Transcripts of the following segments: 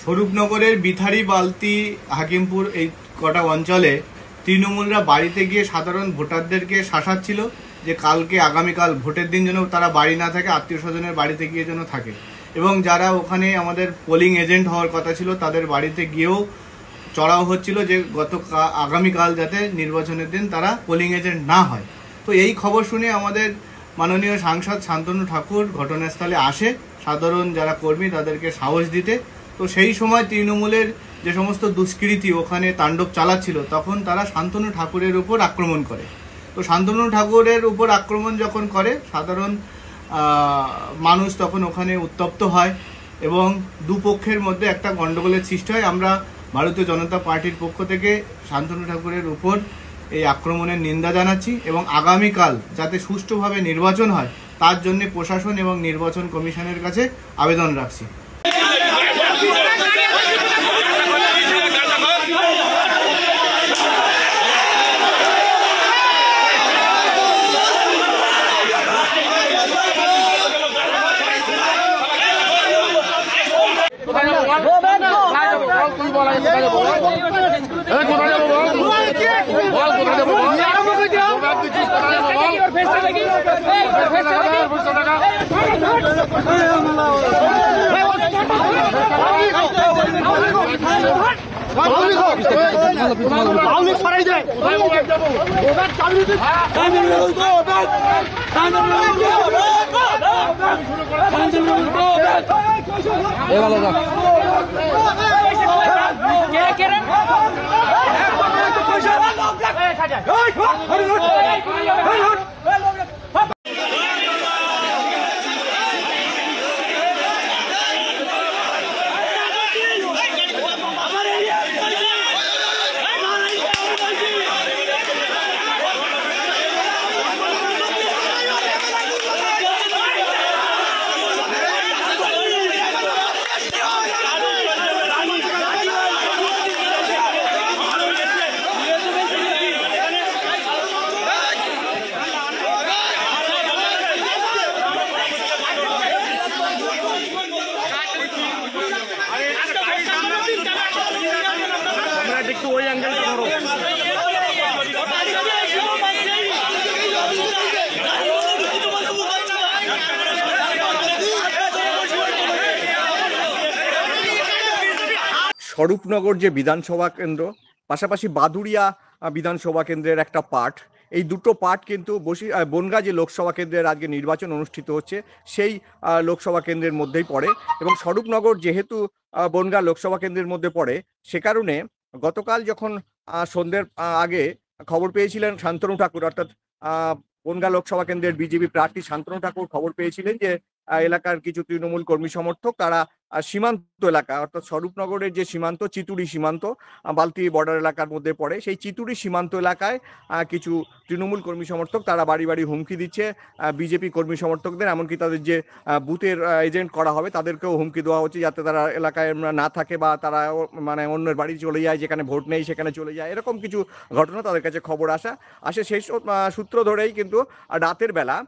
স্বরূপনগরের বিথারি বালতি হাকিমপুর এই কটা অঞ্চলে তৃণমূলরা বাড়িতে গিয়ে সাধারণ ভোটারদেরকে শাসাচ্ছিল যে কালকে আগামীকাল ভোটের দিন যেন তারা বাড়ি না থাকে, আত্মীয় স্বজনের বাড়িতে গিয়ে যেন থাকে। এবং যারা ওখানে আমাদের পোলিং এজেন্ট হওয়ার কথা ছিল তাদের বাড়িতে গিয়েও চড়াও হচ্ছিল যে আগামীকাল যাতে নির্বাচনের দিন তারা পোলিং এজেন্ট না হয়। তো এই খবর শুনে আমাদের মাননীয় সাংসদ শান্তনু ঠাকুর ঘটনাস্থলে আসে সাধারণ যারা কর্মী তাদেরকে সাহস দিতে। তো সেই সময় তৃণমূলের যে সমস্ত দুষ্কৃতী ওখানে তাণ্ডব চালাচ্ছিল তখন তারা শান্তনু ঠাকুরের উপর আক্রমণ করে। তো শান্তনু ঠাকুরের উপর আক্রমণ যখন করে সাধারণ মানুষ তখন ওখানে উত্তপ্ত হয় এবং দুপক্ষের মধ্যে একটা গণ্ডগোলের সৃষ্টি হয়। আমরা ভারতীয় জনতা পার্টির পক্ষ থেকে শান্তনু ঠাকুরের উপর এই আক্রমণের নিন্দা জানাচ্ছি এবং আগামীকাল যাতে সুষ্ঠুভাবে নির্বাচন হয় তার জন্য প্রশাসন এবং নির্বাচন কমিশনের কাছে আবেদন রাখছি। স্বরূপনগর যে বিধানসভা কেন্দ্র পাশাপাশি বাদুড়িয়া বিধানসভা কেন্দ্রের একটা পার্ট, এই দুটো পার্ট কিন্তু বনগাঁ যে লোকসভা কেন্দ্রের আজকে নির্বাচন অনুষ্ঠিত হচ্ছে সেই লোকসভা কেন্দ্রের মধ্যেই পড়ে এবং স্বরূপনগর যেহেতু বনগাঁ লোকসভা কেন্দ্রের মধ্যে পড়ে সে কারণে গতকাল যখন সন্ধ্যের আগে খবর পেয়েছিলেন শান্তনু ঠাকুর অর্থাৎ বনগাঁ লোকসভা কেন্দ্রের বিজেপি প্রার্থী শান্তনু ঠাকুর খবর পেয়েছিলেন যে এলাকার কিছু তৃণমূল কর্মী সমর্থক তারা সীমান্ত এলাকা অর্থাৎ স্বরূপনগরের যে সীমান্ত চিতুড়ি সীমান্ত বালতি বর্ডার এলাকার মধ্যে পড়ে সেই চিতুড়ি সীমান্ত এলাকায় কিছু তৃণমূল কর্মী সমর্থক তারা বাড়ি বাড়ি হুমকি দিচ্ছে বিজেপি কর্মী সমর্থকদের, এমনকি তাদের যে বুথের এজেন্ট করা হবে তাদেরকেও হুমকি দেওয়া হচ্ছে যাতে তারা এলাকায় না থাকে বা তারা মানে অন্যের বাড়ি চলে যায়, যেখানে ভোট নেই সেখানে চলে যায়, এরকম কিছু ঘটনা তাদের কাছে খবর আসে। সেই সূত্র ধরেই কিন্তু রাতের বেলা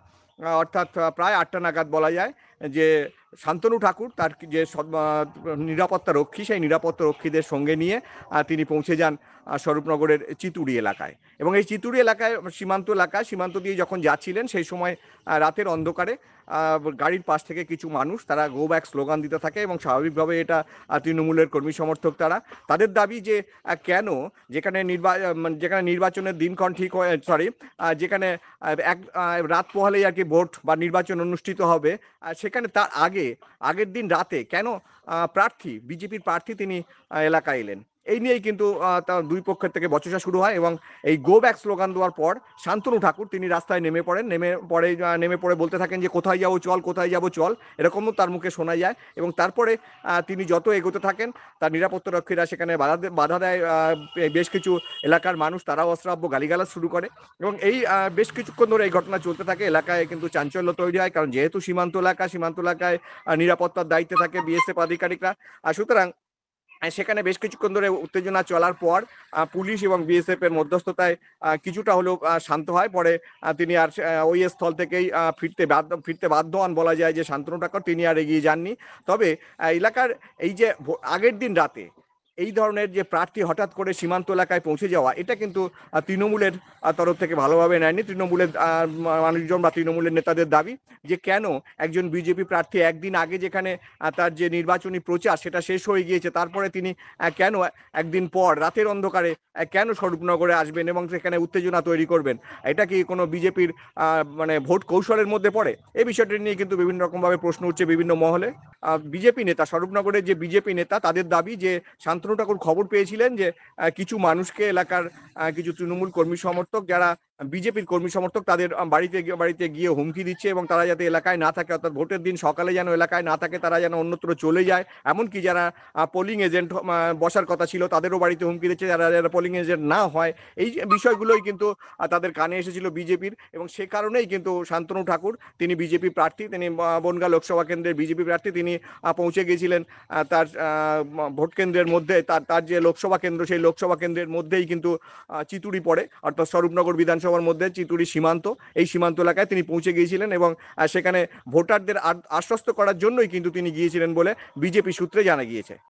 অর্থাৎ প্রায় 8টা নাগাদ বলা যায় যে শান্তনু ঠাকুর তার যে নিরাপত্তা রক্ষী, সেই নিরাপত্তা রক্ষীদের সঙ্গে নিয়ে তিনি পৌঁছে যান স্বরূপনগরের চিতুড়ি এলাকায়। এবং এই চিতুড়ি এলাকায় সীমান্ত দিয়ে যখন যাচ্ছিলেন সেই সময় রাতের অন্ধকারে গাড়ির পাশ থেকে কিছু মানুষ তারা গো ব্যাক স্লোগান দিতে থাকে এবং স্বাভাবিকভাবে এটা তৃণমূলের কর্মী সমর্থক তাদের দাবি যে কেন যেখানে নির্বাচনের দিনক্ষণ ঠিক হয়ে যেখানে রাত পোহালেই আর কি ভোট বা নির্বাচন অনুষ্ঠিত হবে, সেখানে তার আগের দিন রাতে কেন বিজেপির প্রার্থী তিনি এলাকায় এলেন। এই নিয়েই কিন্তু তার দুই পক্ষের থেকে বচসা শুরু হয় এবং এই গো ব্যাক স্লোগান দেওয়ার পর শান্তনু ঠাকুর তিনি রাস্তায় নেমে পড়ে বলতে থাকেন যে কোথায় যাবো চল, এরকমও তার মুখে শোনা যায়। এবং তারপরে তিনি যত এগোতে থাকেন তার নিরাপত্তা রক্ষীরা সেখানে বাধা দেয়। বেশ কিছু এলাকার মানুষ তারাও অশ্রাব্য গালিগালাজ শুরু করে এবং এই বেশ কিছুক্ষণ ধরে এই ঘটনা চলতে থাকে। এলাকায় কিন্তু চাঞ্চল্য তৈরি হয়, কারণ যেহেতু সীমান্ত এলাকায় নিরাপত্তার দায়িত্বে থাকে বিএসএফ আধিকারিকরা। সুতরাং সেখানে বেশ কিছুক্ষণ ধরে উত্তেজনা চলার পর পুলিশ এবং বিএসএফ এর মধ্যস্থতায় কিছুটা হলেও শান্ত হয়। পরে তিনি আর ওই স্থল থেকেই ফিরতে বাধ্য হন। বলা যায় যে শান্তনু ঠাকুর তিনি আর এগিয়ে যাননি। তবে এলাকার এই যে আগের দিন রাতে এই ধরনের যে প্রার্থী হঠাৎ করে সীমান্ত এলাকায় পৌঁছে যাওয়া, এটা কিন্তু তৃণমূলের তরফ থেকে ভালোভাবে নেয়নি। তৃণমূলের মানুষজন বা তৃণমূলের নেতাদের দাবি যে কেন একজন বিজেপি প্রার্থী একদিন আগে যেখানে তার যে নির্বাচনী প্রচার সেটা শেষ হয়ে গিয়েছে, তারপরে তিনি কেন একদিন পর রাতের অন্ধকারে কেন স্বরূপনগরে আসবেন এবং সেখানে উত্তেজনা তৈরি করবেন। এটা কি কোনো বিজেপির মানে ভোট কৌশলের মধ্যে পড়ে? এই বিষয়টি নিয়ে কিন্তু বিভিন্ন রকমভাবে প্রশ্ন উঠছে বিভিন্ন মহলে। বিজেপি নেতা, স্বরূপনগরের যে বিজেপি নেতা, তাদের দাবি যে শান্তনু ঠাকুর খবর পেয়েছিলেন যে কিছু মানুষকে এলাকার কিছু তৃণমূল কর্মী সমর্থক যারা বিজেপির কর্মী সমর্থক তাদের বাড়িতে গিয়ে হুমকি দিচ্ছে এবং তারা যাতে এলাকায় না থাকে, অর্থাৎ ভোটের দিন সকালে যেন এলাকায় না থাকে, তারা যেন অন্যত্র চলে যায়। এমনকি যারা পোলিং এজেন্ট বসার কথা ছিল তাদেরও বাড়িতে হুমকি দিচ্ছে, যারা পোলিং এজেন্ট না হয়। এই বিষয়গুলোই কিন্তু তাদের কানে এসেছিল বিজেপির, এবং সে কারণেই কিন্তু শান্তনু ঠাকুর তিনি বিজেপি প্রার্থী, তিনি বনগাঁ লোকসভা কেন্দ্রের বিজেপি প্রার্থী, তিনি পৌঁছে গিয়েছিলেন তার ভোট কেন্দ্রের মধ্যে। তার যে লোকসভা কেন্দ্র, সেই লোকসভা কেন্দ্রের মধ্যেই কিন্তু চিতুড়ি পড়ে, অর্থাৎ স্বরূপনগর বিধানসভার মধ্যে চিতুড়ি সীমান্ত। এই সীমান্ত এলাকায় তিনি পৌঁছে গিয়েছিলেন এবং সেখানে ভোটারদের আশ্বস্ত করার জন্যই কিন্তু তিনি গিয়েছিলেন বলে বিজেপি সূত্রে জানা গিয়েছে।